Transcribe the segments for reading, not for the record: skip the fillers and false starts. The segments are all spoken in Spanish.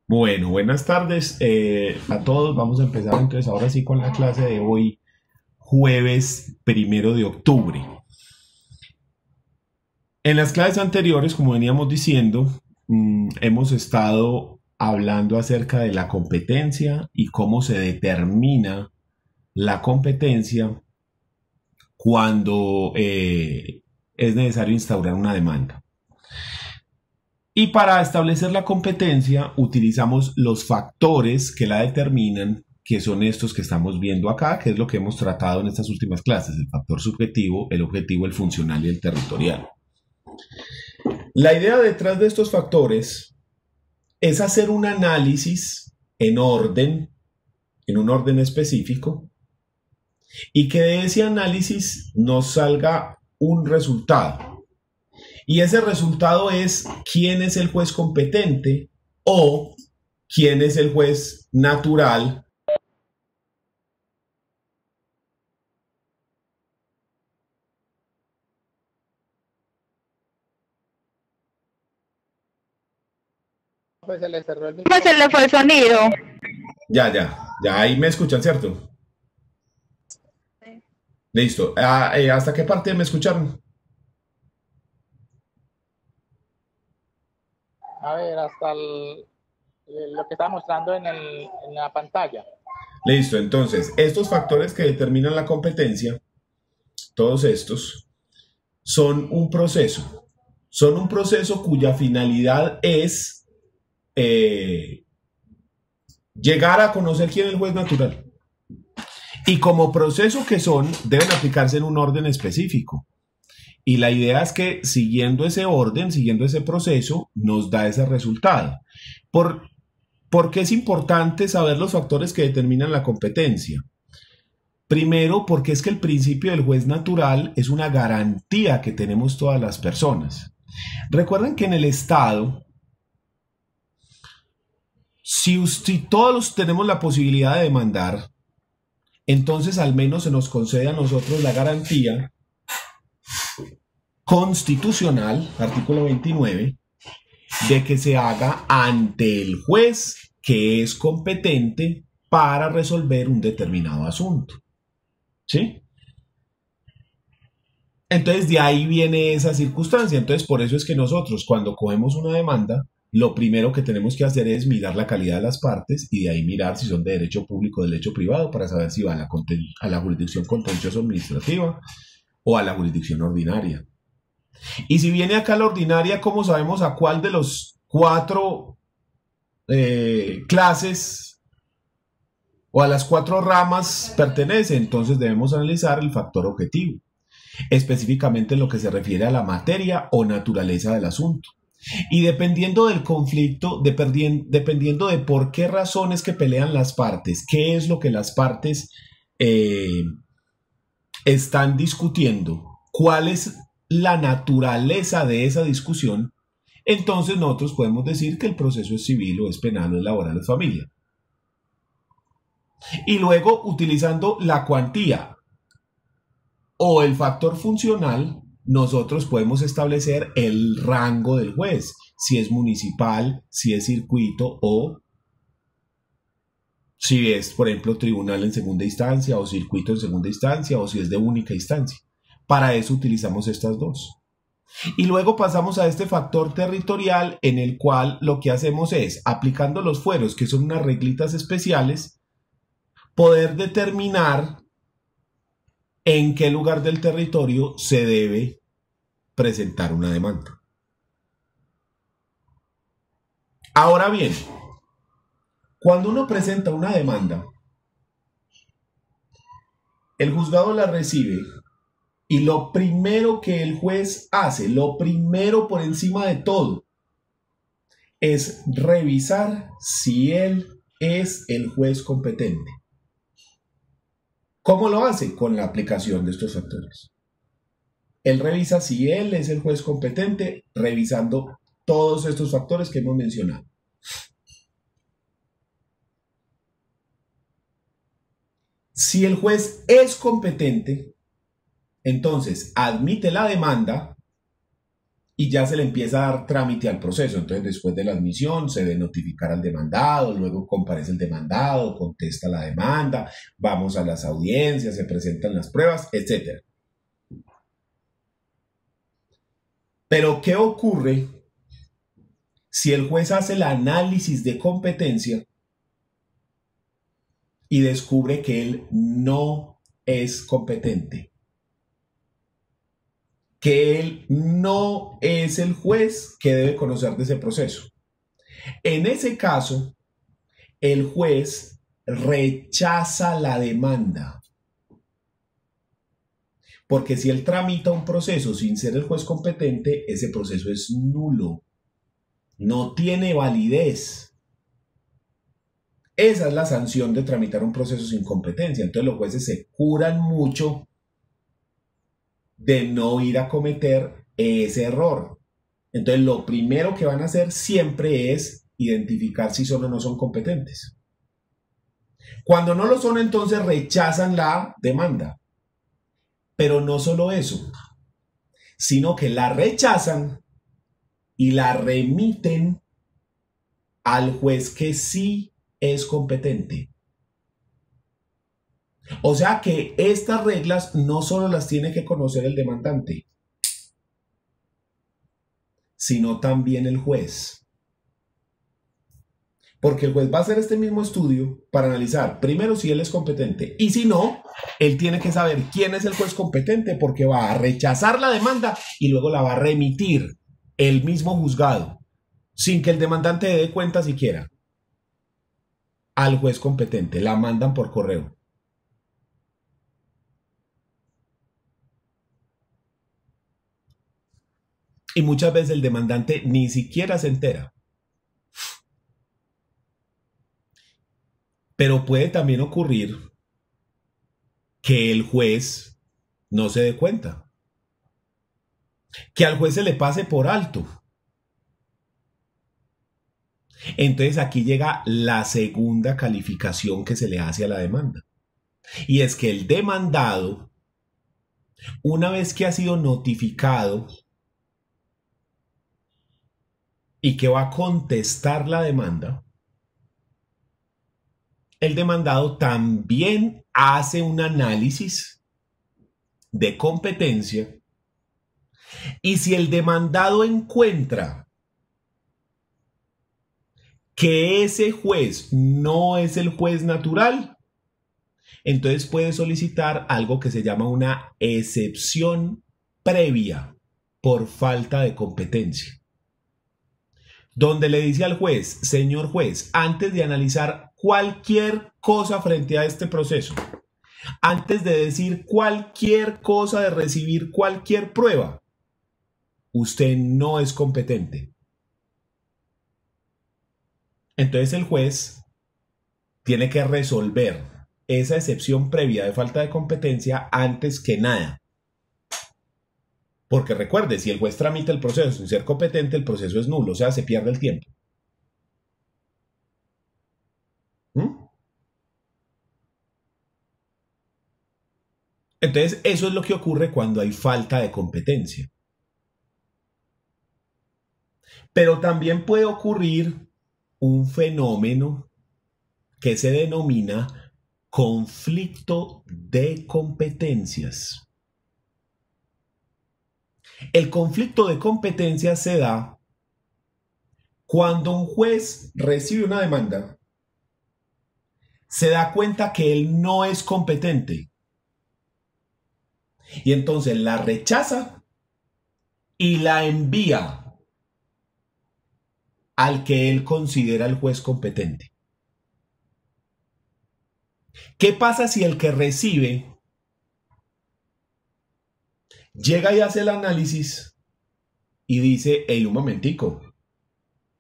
Bueno, buenas tardes a todos. Vamos a empezar entonces ahora sí con la clase de hoy, jueves 1 de octubre. En las clases anteriores, como veníamos diciendo, hemos estado hablando acerca de la competencia y cómo se determina la competencia cuando es necesario instaurar una demanda. Y para establecer la competencia utilizamos los factores que la determinan, que son estos que estamos viendo acá, que es lo que hemos tratado en estas últimas clases: el factor subjetivo, el objetivo, el funcional y el territorial. La idea detrás de estos factores es hacer un análisis en un orden específico, y que de ese análisis nos salga un resultado. Y ese resultado es quién es el juez competente o quién es el juez natural Pues se le cerró el Pues se micrófono. le fue el sonido. Ya, ahí me escuchan, ¿cierto? Listo. ¿Hasta qué parte me escucharon? A ver, hasta lo que está mostrando en la pantalla. Listo, entonces, estos factores que determinan la competencia, todos estos, son un proceso. Son un proceso cuya finalidad es llegar a conocer quién es el juez natural. Y como proceso que son, deben aplicarse en un orden específico. Y la idea es que siguiendo ese orden, siguiendo ese proceso, nos da ese resultado. ¿Por qué es importante saber los factores que determinan la competencia? Primero, porque es que el principio del juez natural es una garantía que tenemos todas las personas. Recuerden que en el Estado, si todos tenemos la posibilidad de demandar, entonces al menos se nos concede a nosotros la garantía constitucional, artículo 29, de que se haga ante el juez que es competente para resolver un determinado asunto. ¿Sí? Entonces de ahí viene esa circunstancia. Entonces por eso es que nosotros, cuando cogemos una demanda, lo primero que tenemos que hacer es mirar la calidad de las partes, y de ahí mirar si son de derecho público o de derecho privado, para saber si van a la jurisdicción contencioso administrativa o a la jurisdicción ordinaria. Y si viene acá la ordinaria, ¿cómo sabemos a cuál de los cuatro clases o a las cuatro ramas pertenece? Entonces debemos analizar el factor objetivo, específicamente en lo que se refiere a la materia o naturaleza del asunto. Y dependiendo del conflicto, dependiendo de por qué razones que pelean las partes, qué es lo que las partes están discutiendo, cuál es la naturaleza de esa discusión, entonces nosotros podemos decir que el proceso es civil o es penal o es laboral o es familia. Y luego, utilizando la cuantía o el factor funcional, nosotros podemos establecer el rango del juez, si es municipal, si es circuito, o si es, por ejemplo, tribunal en segunda instancia o circuito en segunda instancia, o si es de única instancia. Para eso utilizamos estas dos. Y luego pasamos a este factor territorial, en el cual lo que hacemos es, aplicando los fueros, que son unas reglitas especiales, poder determinar en qué lugar del territorio se debe presentar una demanda. Ahora bien, cuando uno presenta una demanda, el juzgado la recibe, y lo primero que el juez hace, lo primero por encima de todo, es revisar si él es el juez competente. ¿Cómo lo hace? Con la aplicación de estos factores. Él revisa si él es el juez competente, revisando todos estos factores que hemos mencionado. Si el juez es competente, entonces admite la demanda y ya se le empieza a dar trámite al proceso. Entonces, después de la admisión, se debe notificar al demandado, luego comparece el demandado, contesta la demanda, vamos a las audiencias, se presentan las pruebas, etc. Pero, ¿qué ocurre si el juez hace el análisis de competencia y descubre que él no es competente? Que él no es el juez que debe conocer de ese proceso. En ese caso, el juez rechaza la demanda. Porque si él tramita un proceso sin ser el juez competente, ese proceso es nulo. No tiene validez. Esa es la sanción de tramitar un proceso sin competencia. Entonces los jueces se curan mucho de no ir a cometer ese error. Entonces lo primero que van a hacer siempre es identificar si son o no son competentes. Cuando no lo son, entonces rechazan la demanda. Pero no solo eso, sino que la rechazan y la remiten al juez que sí es competente. O sea que estas reglas no solo las tiene que conocer el demandante, sino también el juez. Porque el juez va a hacer este mismo estudio para analizar primero si él es competente y si no, él tiene que saber quién es el juez competente porque va a rechazar la demanda y luego la va a remitir el mismo juzgado sin que el demandante dé cuenta siquiera al juez competente. La mandan por correo. Y muchas veces el demandante ni siquiera se entera. Pero puede también ocurrir que el juez no se dé cuenta. Que al juez se le pase por alto. Entonces aquí llega la segunda calificación que se le hace a la demanda. Y es que el demandado, una vez que ha sido notificado y que va a contestar la demanda, el demandado también hace un análisis de competencia y si el demandado encuentra que ese juez no es el juez natural, entonces puede solicitar algo que se llama una excepción previa por falta de competencia, donde le dice al juez: señor juez, antes de analizar cualquier cosa frente a este proceso, antes de decir cualquier cosa, de recibir cualquier prueba, usted no es competente. Entonces el juez tiene que resolver esa excepción previa de falta de competencia antes que nada. Porque recuerde, si el juez tramita el proceso sin ser competente, el proceso es nulo, o sea, se pierde el tiempo. Entonces, eso es lo que ocurre cuando hay falta de competencia. Pero también puede ocurrir un fenómeno que se denomina conflicto de competencias. El conflicto de competencias se da cuando un juez recibe una demanda, se da cuenta que él no es competente y entonces la rechaza y la envía al que él considera el juez competente. ¿Qué pasa si el que recibe llega y hace el análisis y dice: hey, un momentico,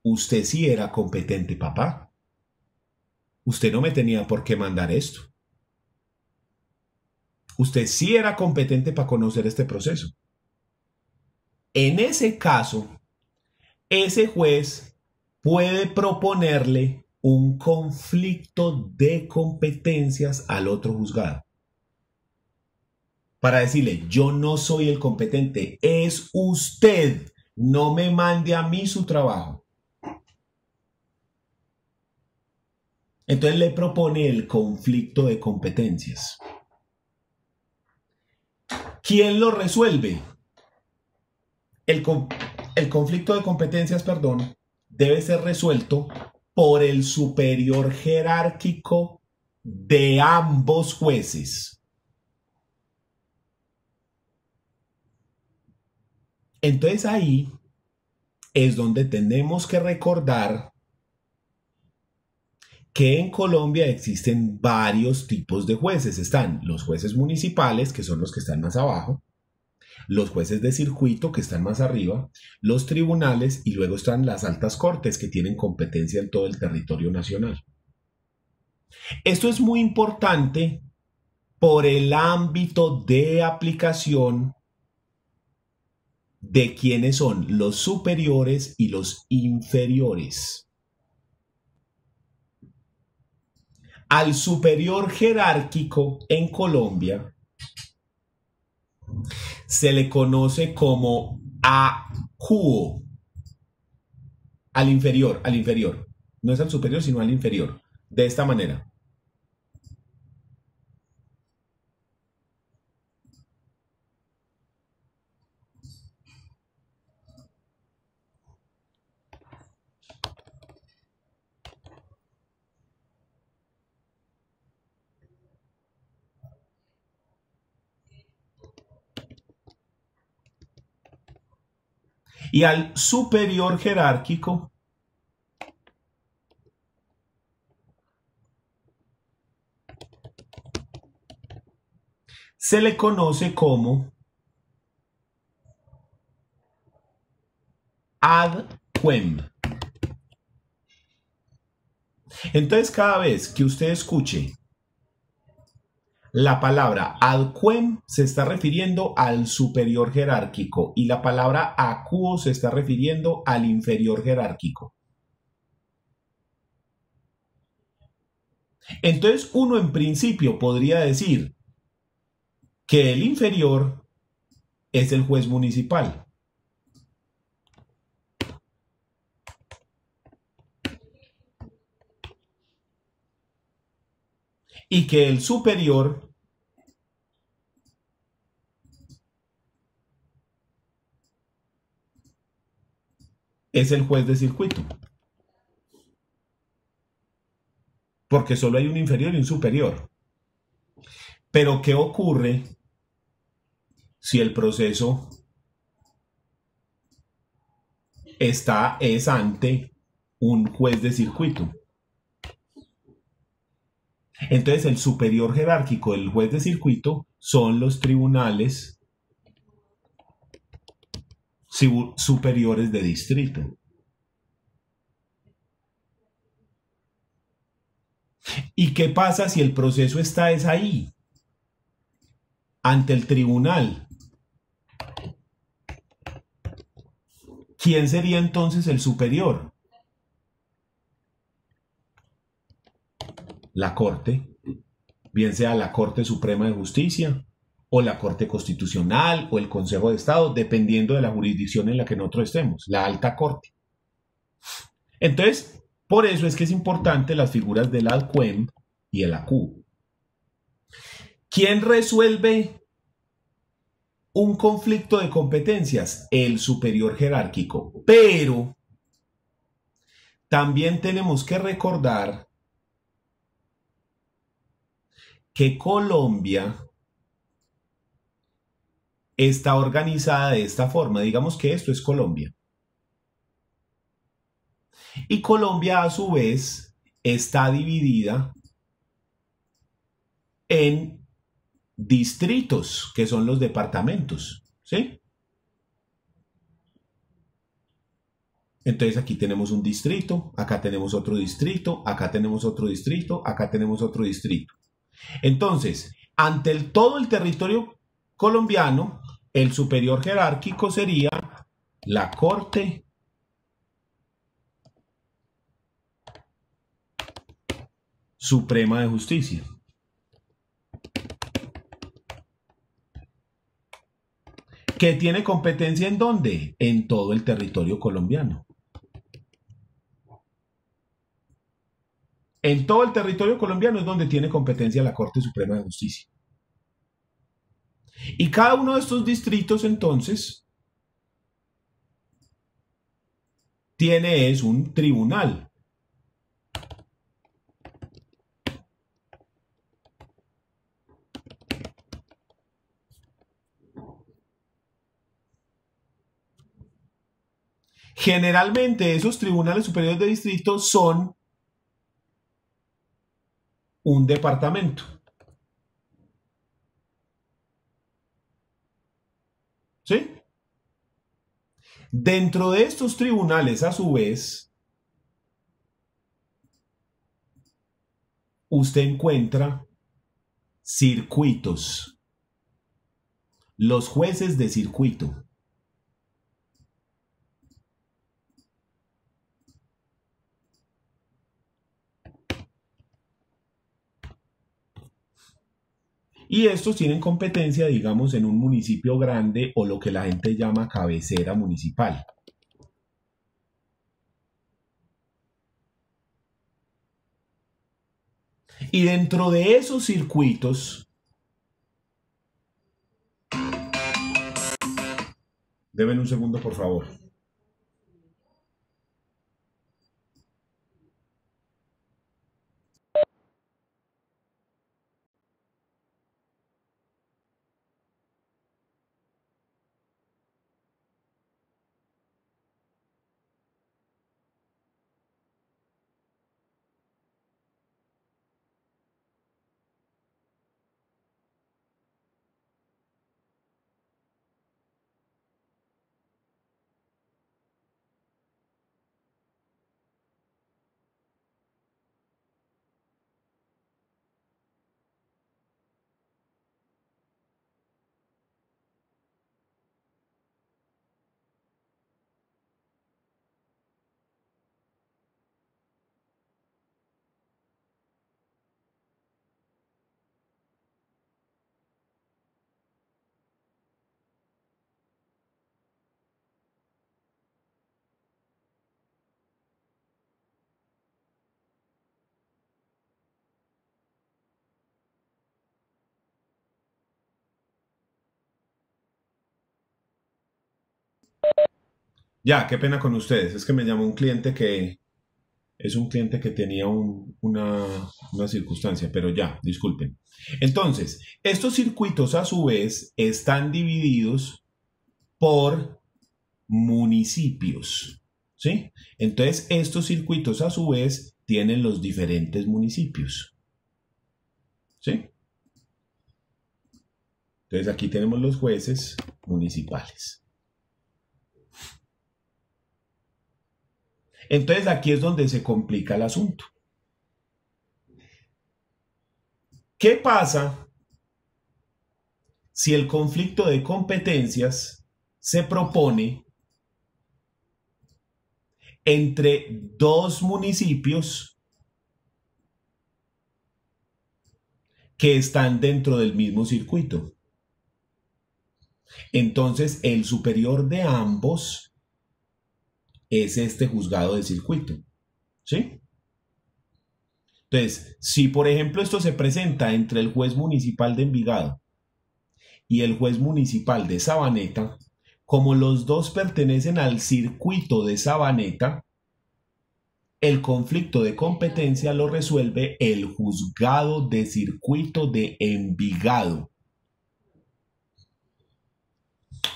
usted sí era competente, papá? Usted no me tenía por qué mandar esto. Usted sí era competente para conocer este proceso. En ese caso, ese juez puede proponerle un conflicto de competencias al otro juzgado. Para decirle: yo no soy el competente, es usted, no me mande a mí su trabajo. Entonces le propone el conflicto de competencias. ¿Quién lo resuelve? El conflicto de competencias, perdón, debe ser resuelto por el superior jerárquico de ambos jueces. Entonces ahí es donde tenemos que recordar que en Colombia existen varios tipos de jueces. Están los jueces municipales, que son los que están más abajo, los jueces de circuito, que están más arriba, los tribunales, y luego están las altas cortes, que tienen competencia en todo el territorio nacional. Esto es muy importante por el ámbito de aplicación de quiénes son los superiores y los inferiores. Al superior jerárquico en Colombia se le conoce como acuo. Al inferior. No es al superior, sino al inferior. De esta manera. Y al superior jerárquico se le conoce como ad quem. Entonces, cada vez que usted escuche la palabra ad quem, se está refiriendo al superior jerárquico, y la palabra acuo se está refiriendo al inferior jerárquico. Entonces, uno en principio podría decir que el inferior es el juez municipal. Y que el superior es el juez de circuito. Porque solo hay un inferior y un superior. Pero ¿qué ocurre si el proceso es ante un juez de circuito? Entonces el superior jerárquico del juez de circuito son los tribunales superiores de distrito. ¿Y qué pasa si el proceso está ahí, ante el tribunal? ¿Quién sería entonces el superior? La Corte, bien sea la Corte Suprema de Justicia, o la Corte Constitucional, o el Consejo de Estado, dependiendo de la jurisdicción en la que nosotros estemos, la Alta Corte. Entonces, por eso es que es importante las figuras del ad quem y el acu. ¿Quién resuelve un conflicto de competencias? El superior jerárquico. Pero también tenemos que recordar que Colombia está organizada de esta forma. Digamos que esto es Colombia. Y Colombia, a su vez, está dividida en distritos, que son los departamentos, ¿sí? Entonces aquí tenemos un distrito, acá tenemos otro distrito, acá tenemos otro distrito, acá tenemos otro distrito. Entonces, ante todo el territorio colombiano, el superior jerárquico sería la Corte Suprema de Justicia. ¿Que tiene competencia en dónde? En todo el territorio colombiano. En todo el territorio colombiano es donde tiene competencia la Corte Suprema de Justicia. Y cada uno de estos distritos, entonces, tiene un tribunal. Generalmente esos tribunales superiores de distrito son un departamento. ¿Sí? Dentro de estos tribunales, a su vez, usted encuentra circuitos, los jueces de circuito. Y estos tienen competencia, digamos, en un municipio grande o lo que la gente llama cabecera municipal. Y dentro de esos circuitos, denme un segundo, por favor. Ya, qué pena con ustedes. Es que me llamó un cliente que es un cliente que tenía una circunstancia, pero ya, disculpen. Entonces, estos circuitos a su vez están divididos por municipios, ¿sí? Entonces, estos circuitos a su vez tienen los diferentes municipios, ¿sí? Entonces, aquí tenemos los jueces municipales. Entonces aquí es donde se complica el asunto. ¿Qué pasa si el conflicto de competencias se propone entre dos municipios que están dentro del mismo circuito? Entonces el superior de ambos es este juzgado de circuito, ¿sí? Entonces, si por ejemplo esto se presenta entre el juez municipal de Envigado y el juez municipal de Sabaneta, como los dos pertenecen al circuito de Sabaneta, el conflicto de competencia lo resuelve el juzgado de circuito de Envigado,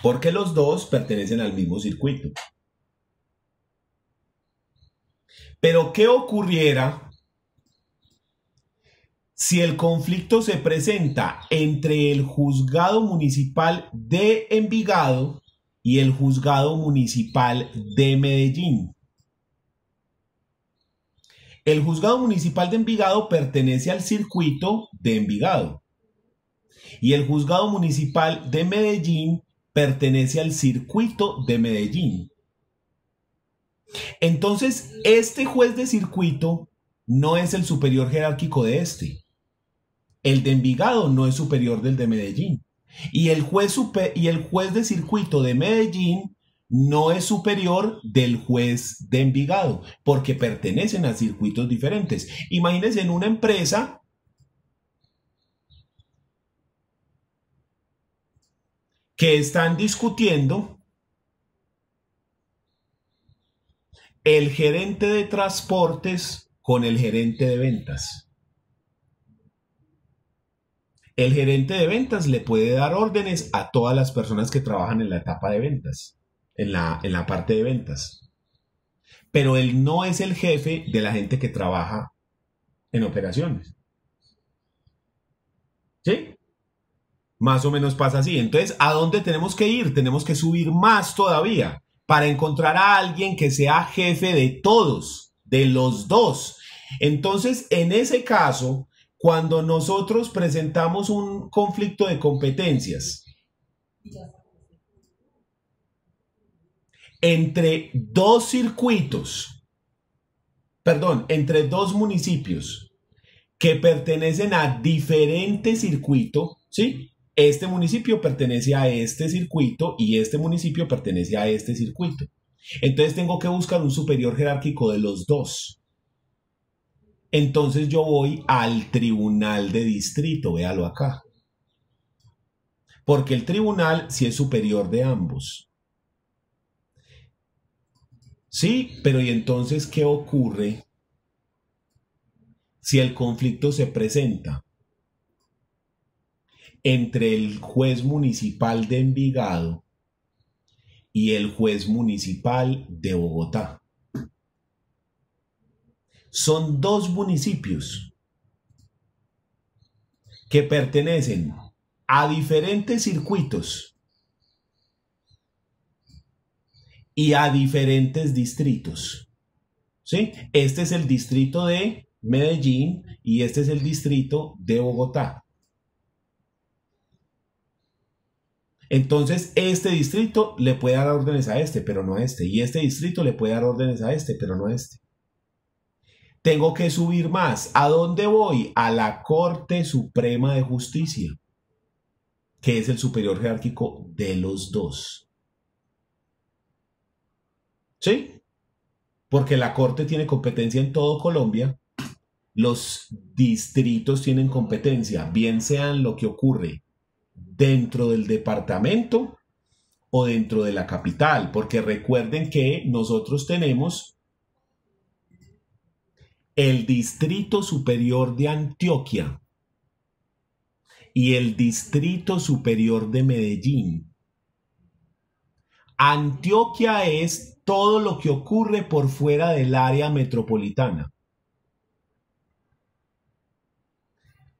porque los dos pertenecen al mismo circuito. Pero ¿qué ocurriera si el conflicto se presenta entre el juzgado municipal de Envigado y el juzgado municipal de Medellín? El juzgado municipal de Envigado pertenece al circuito de Envigado y el juzgado municipal de Medellín pertenece al circuito de Medellín. Entonces, este juez de circuito no es el superior jerárquico de este. El de Envigado no es superior del de Medellín. Y el juez de circuito de Medellín no es superior del juez de Envigado, porque pertenecen a circuitos diferentes. Imagínense en una empresa que están discutiendo el gerente de transportes con el gerente de ventas. El gerente de ventas le puede dar órdenes a todas las personas que trabajan en la etapa de ventas, en la parte de ventas. Pero él no es el jefe de la gente que trabaja en operaciones. ¿Sí? Más o menos pasa así. Entonces, ¿a dónde tenemos que ir? Tenemos que subir más todavía para encontrar a alguien que sea jefe de todos, de los dos. Entonces, en ese caso, cuando nosotros presentamos un conflicto de competencias entre dos circuitos, entre dos municipios que pertenecen a diferentes circuitos, ¿sí? Este municipio pertenece a este circuito y este municipio pertenece a este circuito. Entonces tengo que buscar un superior jerárquico de los dos. Entonces yo voy al tribunal de distrito, véalo acá. Porque el tribunal sí es superior de ambos. Sí, pero ¿y entonces qué ocurre si el conflicto se presenta entre el juez municipal de Envigado y el juez municipal de Bogotá? Son dos municipios que pertenecen a diferentes circuitos y a diferentes distritos. ¿Sí? Este es el distrito de Medellín y este es el distrito de Bogotá. Entonces, este distrito le puede dar órdenes a este, pero no a este. Y este distrito le puede dar órdenes a este, pero no a este. Tengo que subir más. ¿A dónde voy? A la Corte Suprema de Justicia, que es el superior jerárquico de los dos. ¿Sí? Porque la Corte tiene competencia en todo Colombia. Los distritos tienen competencia, bien sean lo que ocurre dentro del departamento o dentro de la capital, porque recuerden que nosotros tenemos el Distrito Superior de Antioquia y el Distrito Superior de Medellín. Antioquia es todo lo que ocurre por fuera del área metropolitana.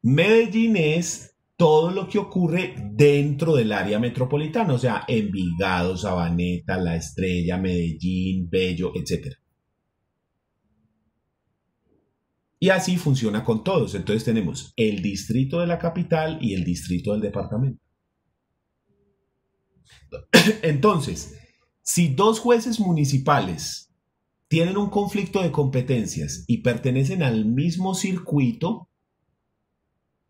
Medellín es todo lo que ocurre dentro del área metropolitana, o sea, Envigado, Sabaneta, La Estrella, Medellín, Bello, etc. Y así funciona con todos. Entonces tenemos el distrito de la capital y el distrito del departamento. Entonces, si dos jueces municipales tienen un conflicto de competencias y pertenecen al mismo circuito,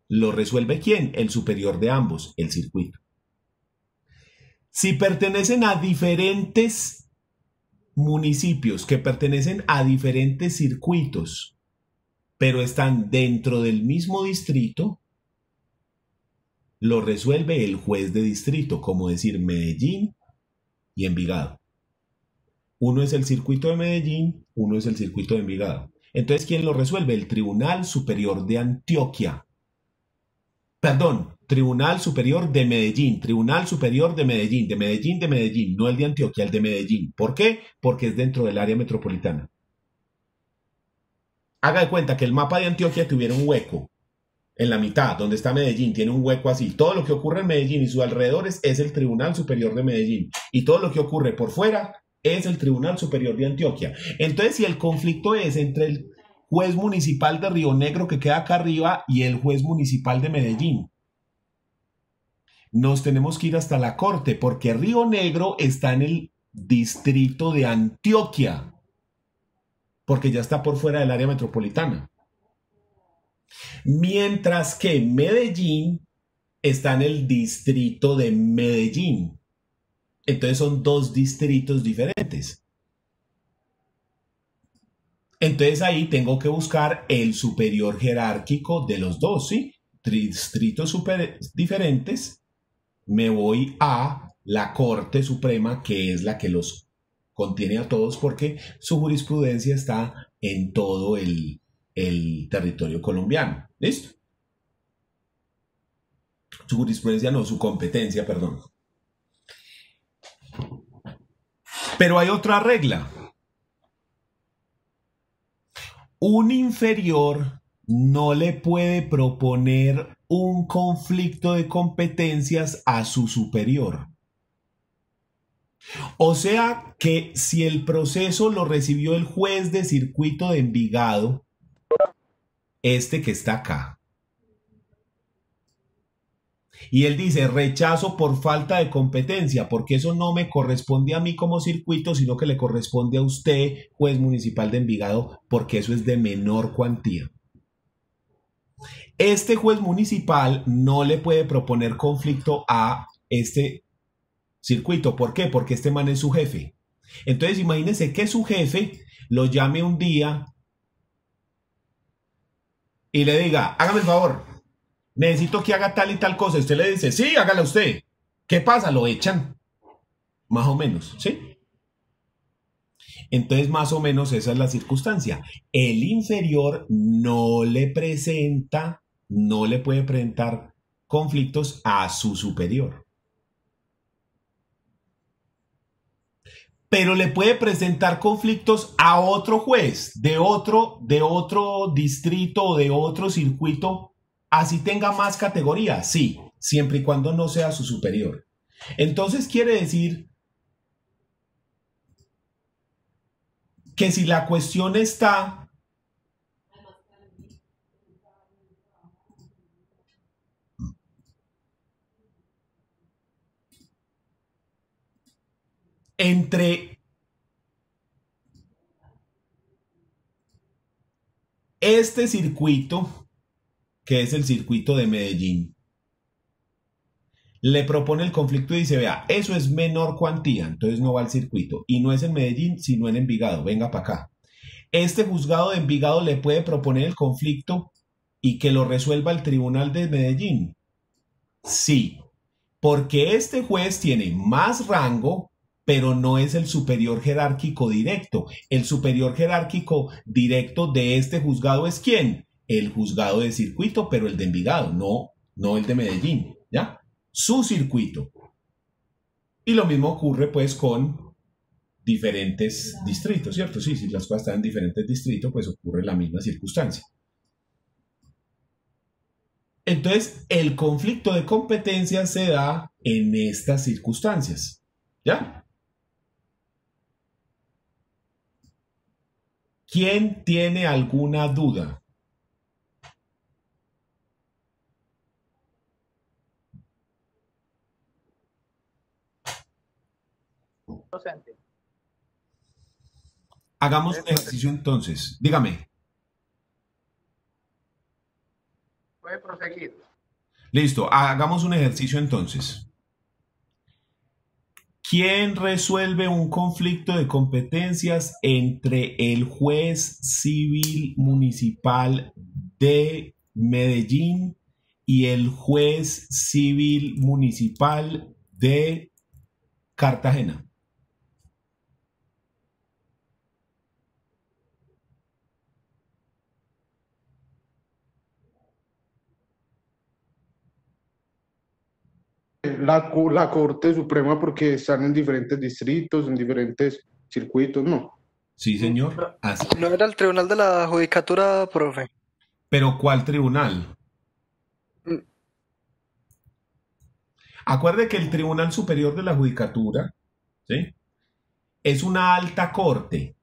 ¿lo resuelve quién? El superior de ambos, el circuito. Si pertenecen a diferentes municipios que pertenecen a diferentes circuitos, pero están dentro del mismo distrito, lo resuelve el juez de distrito, como decir Medellín y Envigado. Uno es el circuito de Medellín, uno es el circuito de Envigado. Entonces, ¿quién lo resuelve? El Tribunal Superior de Antioquia. Perdón, Tribunal Superior de Medellín, Tribunal Superior de Medellín, de Medellín, no el de Antioquia, el de Medellín. ¿Por qué? Porque es dentro del área metropolitana. Haga de cuenta que el mapa de Antioquia tuviera un hueco en la mitad, donde está Medellín, tiene un hueco así. Todo lo que ocurre en Medellín y sus alrededores es el Tribunal Superior de Medellín. Y todo lo que ocurre por fuera es el Tribunal Superior de Antioquia. Entonces, si el conflicto es entre el juez municipal de Río Negro, que queda acá arriba, y el juez municipal de Medellín, nos tenemos que ir hasta la corte, porque Río Negro está en el distrito de Antioquia, porque ya está por fuera del área metropolitana. Mientras que Medellín está en el distrito de Medellín. Entonces son dos distritos diferentes. Entonces ahí tengo que buscar el superior jerárquico de los dos, ¿sí? Distritos diferentes. Me voy a la Corte Suprema, que es la que los contiene a todos, porque su jurisprudencia está en todo el territorio colombiano. ¿Listo? Su jurisprudencia no, su competencia, perdón. Pero hay otra regla. Un inferior no le puede proponer un conflicto de competencias a su superior. O sea que si el proceso lo recibió el juez de circuito de Envigado, este que está acá, y él dice rechazo por falta de competencia, porque eso no me corresponde a mí como circuito, sino que le corresponde a usted, juez municipal de Envigado, porque eso es de menor cuantía. Este juez municipal no le puede proponer conflicto a este circuito. ¿Por qué? Porque este man es su jefe. Entonces imagínense que su jefe lo llame un día y le diga, hágame el favor, necesito que haga tal y tal cosa. Usted le dice, sí, hágala usted. ¿Qué pasa? Lo echan. Más o menos, ¿sí? Entonces, más o menos esa es la circunstancia. El inferior no le puede presentar conflictos a su superior. Pero le puede presentar conflictos a otro juez de otro distrito o de otro circuito, así tenga más categoría, sí, siempre y cuando no sea su superior. Entonces quiere decir que si la cuestión está entre este circuito, que es el circuito de Medellín, le propone el conflicto y dice, vea, eso es menor cuantía, entonces no va al circuito. Y no es en Medellín, sino en Envigado, venga para acá. Este juzgado de Envigado le puede proponer el conflicto y que lo resuelva el tribunal de Medellín. Sí, porque este juez tiene más rango, pero no es el superior jerárquico directo. El superior jerárquico directo de este juzgado es ¿quién? El juzgado de circuito, pero el de Envigado, no el de Medellín, ¿ya? Su circuito. Y lo mismo ocurre pues con diferentes distritos, ¿cierto? Sí, si las cosas están en diferentes distritos, pues ocurre la misma circunstancia. Entonces, el conflicto de competencia se da en estas circunstancias, ¿ya? ¿Quién tiene alguna duda? Docente. Hagamos un ejercicio entonces. Dígame. Puede proseguir. Listo, hagamos un ejercicio entonces. ¿Quién resuelve un conflicto de competencias entre el juez civil municipal de Medellín y el juez civil municipal de Cartagena? La Corte Suprema porque están en diferentes distritos, en diferentes circuitos, ¿no? Sí, señor. Así. No era el Tribunal de la Judicatura, profe. ¿Pero cuál tribunal? Mm. Acuerde que el Tribunal Superior de la Judicatura, ¿sí?, es una alta corte,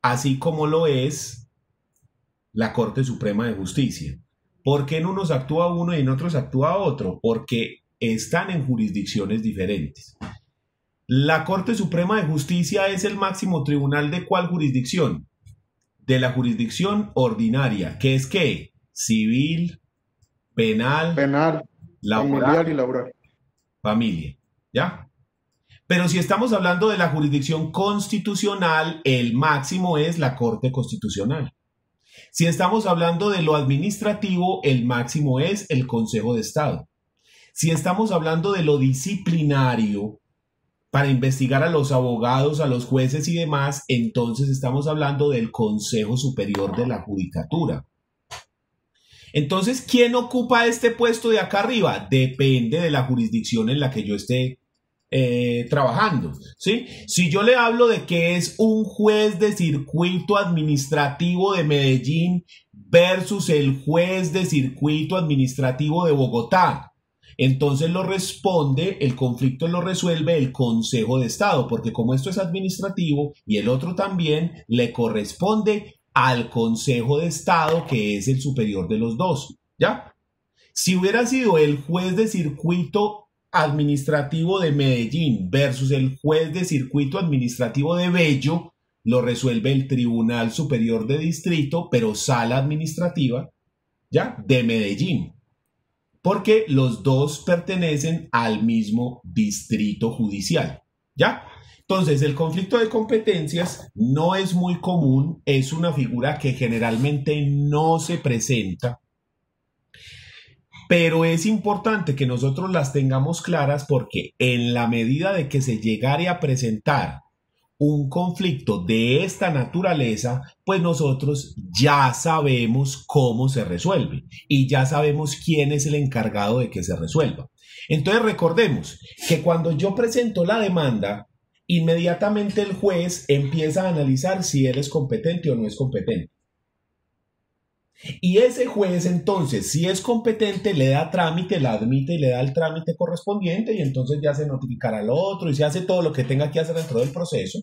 así como lo es la Corte Suprema de Justicia. ¿Por qué en unos actúa uno y en otros actúa otro? Porque están en jurisdicciones diferentes. La Corte Suprema de Justicia es el máximo tribunal ¿de cuál jurisdicción? De la jurisdicción ordinaria, que es ¿qué? Civil, penal, Familiar y laboral. familia, ¿ya? Pero si estamos hablando de la jurisdicción constitucional, el máximo es la Corte Constitucional. Si estamos hablando de lo administrativo, el máximo es el Consejo de Estado. Si estamos hablando de lo disciplinario, para investigar a los abogados, a los jueces y demás, entonces estamos hablando del Consejo Superior de la Judicatura. Entonces, ¿quién ocupa este puesto de acá arriba? Depende de la jurisdicción en la que yo esté trabajando, ¿sí? Si yo le hablo de que es un juez de circuito administrativo de Medellín versus el juez de circuito administrativo de Bogotá, entonces el conflicto lo resuelve el Consejo de Estado, porque como esto es administrativo y el otro también, le corresponde al Consejo de Estado, que es el superior de los dos, ¿ya? Si hubiera sido el juez de circuito administrativo de Medellín versus el juez de circuito administrativo de Bello, lo resuelve el Tribunal Superior de Distrito, pero sala administrativa, ¿ya? De Medellín, porque los dos pertenecen al mismo distrito judicial, ¿ya? Entonces, el conflicto de competencias no es muy común, es una figura que generalmente no se presenta, pero es importante que nosotros las tengamos claras porque en la medida de que se llegare a presentar un conflicto de esta naturaleza, pues nosotros ya sabemos cómo se resuelve y ya sabemos quién es el encargado de que se resuelva. Entonces recordemos que cuando yo presento la demanda, inmediatamente el juez empieza a analizar si él es competente o no es competente. Y ese juez entonces, si es competente, le da trámite, la admite y le da el trámite correspondiente y entonces ya se notificará al otro y se hace todo lo que tenga que hacer dentro del proceso.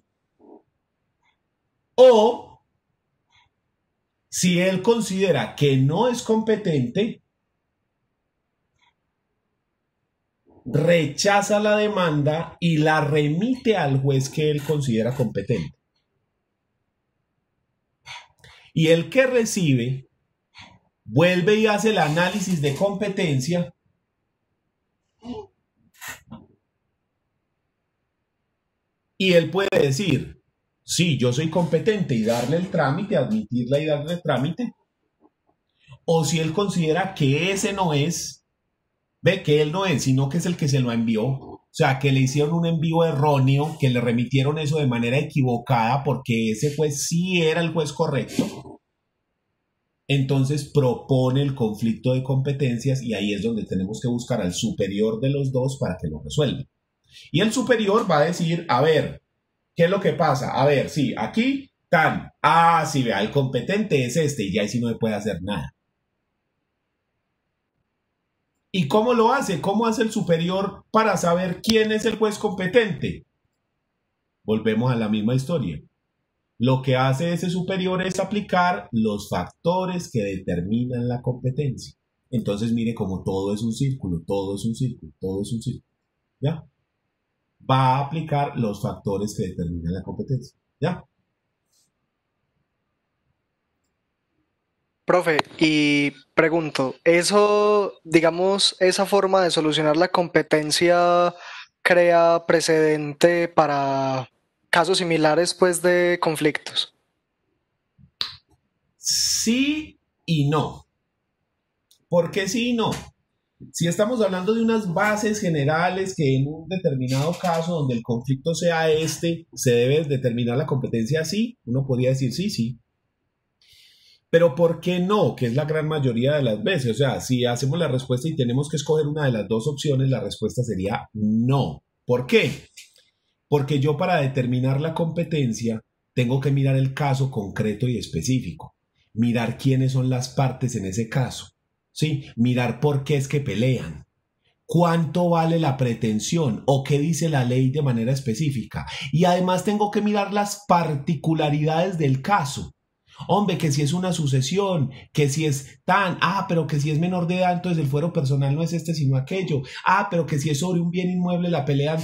O si él considera que no es competente, rechaza la demanda y la remite al juez que él considera competente. Y el que recibe vuelve y hace el análisis de competencia y él puede decir, sí, yo soy competente y darle el trámite, admitirla y darle el trámite. O si él considera que ese no es, ve que él no es, sino que es el que se lo envió. O sea, que le hicieron un envío erróneo, que le remitieron eso de manera equivocada porque ese juez sí era el juez correcto. Entonces propone el conflicto de competencias y ahí es donde tenemos que buscar al superior de los dos para que lo resuelva. Y el superior va a decir, a ver, ¿qué es lo que pasa? A ver, sí, aquí tan, sí, vea, el competente es este y ya ahí sí no me puede hacer nada. ¿Y cómo lo hace? ¿Cómo hace el superior para saber quién es el juez competente? Volvemos a la misma historia. Lo que hace ese superior es aplicar los factores que determinan la competencia. Entonces mire como todo es un círculo, todo es un círculo, todo es un círculo. ¿Ya? Va a aplicar los factores que determinan la competencia. ¿Ya? Profe, y pregunto, eso, digamos, esa forma de solucionar la competencia crea precedente para casos similares, pues, de conflictos. Sí y no. ¿Por qué sí y no? Si estamos hablando de unas bases generales que en un determinado caso donde el conflicto sea se debe determinar la competencia así, uno podría decir sí, sí. Pero ¿por qué no? Que es la gran mayoría de las veces. O sea, si hacemos la respuesta y tenemos que escoger una de las dos opciones, la respuesta sería no. ¿Por qué? Porque yo para determinar la competencia tengo que mirar el caso concreto y específico. Mirar quiénes son las partes en ese caso. ¿Sí? Mirar por qué es que pelean. ¿Cuánto vale la pretensión? ¿O qué dice la ley de manera específica? Y además tengo que mirar las particularidades del caso. Hombre, que si es una sucesión, que si es pero que si es menor de edad, entonces el fuero personal no es este sino aquello. Pero que si es sobre un bien inmueble la pelea,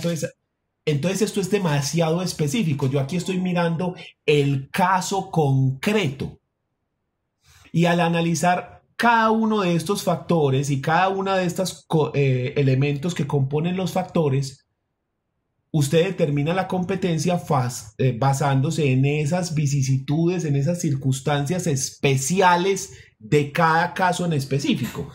entonces esto es demasiado específico. Yo aquí estoy mirando el caso concreto. Y al analizar cada uno de estos factores y cada uno de estos elementos que componen los factores, usted determina la competencia basándose en esas vicisitudes, en esas circunstancias especiales de cada caso en específico.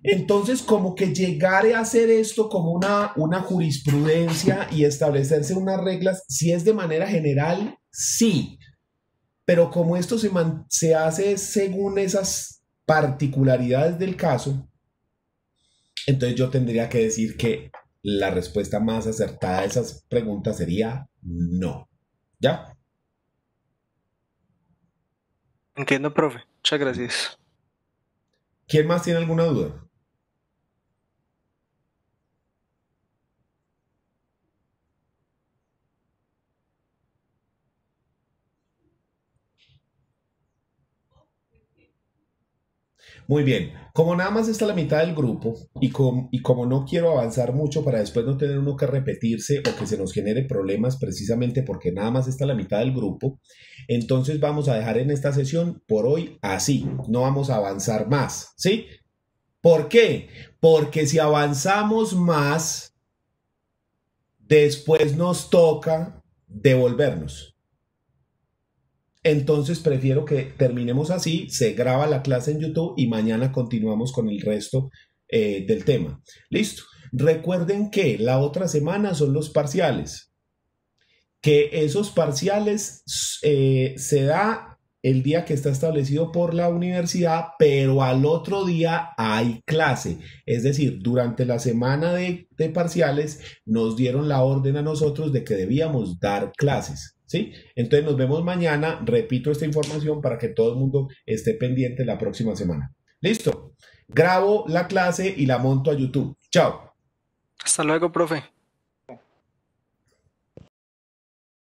Entonces, como que llegar a hacer esto como una jurisprudencia y establecerse unas reglas, si es de manera general, sí, pero como esto se hace según esas particularidades del caso, entonces yo tendría que decir que la respuesta más acertada a esas preguntas sería no. ¿Ya? Entiendo, profe. Muchas gracias. ¿Quién más tiene alguna duda? Muy bien, como nada más está la mitad del grupo y como no quiero avanzar mucho para después no tener uno que repetirse o que se nos genere problemas precisamente porque nada más está la mitad del grupo, entonces vamos a dejar en esta sesión por hoy así, no vamos a avanzar más, ¿sí? ¿Por qué? Porque si avanzamos más, después nos toca devolvernos. Entonces prefiero que terminemos así, se graba la clase en YouTube y mañana continuamos con el resto del tema. Listo. Recuerden que la otra semana son los parciales. Que esos parciales se da el día que está establecido por la universidad, pero al otro día hay clase. Es decir, durante la semana de parciales nos dieron la orden a nosotros de que debíamos dar clases. ¿Sí? Entonces nos vemos mañana. Repito esta información para que todo el mundo esté pendiente la próxima semana. ¿Listo? Grabo la clase y la monto a YouTube. Chao. Hasta luego, profe.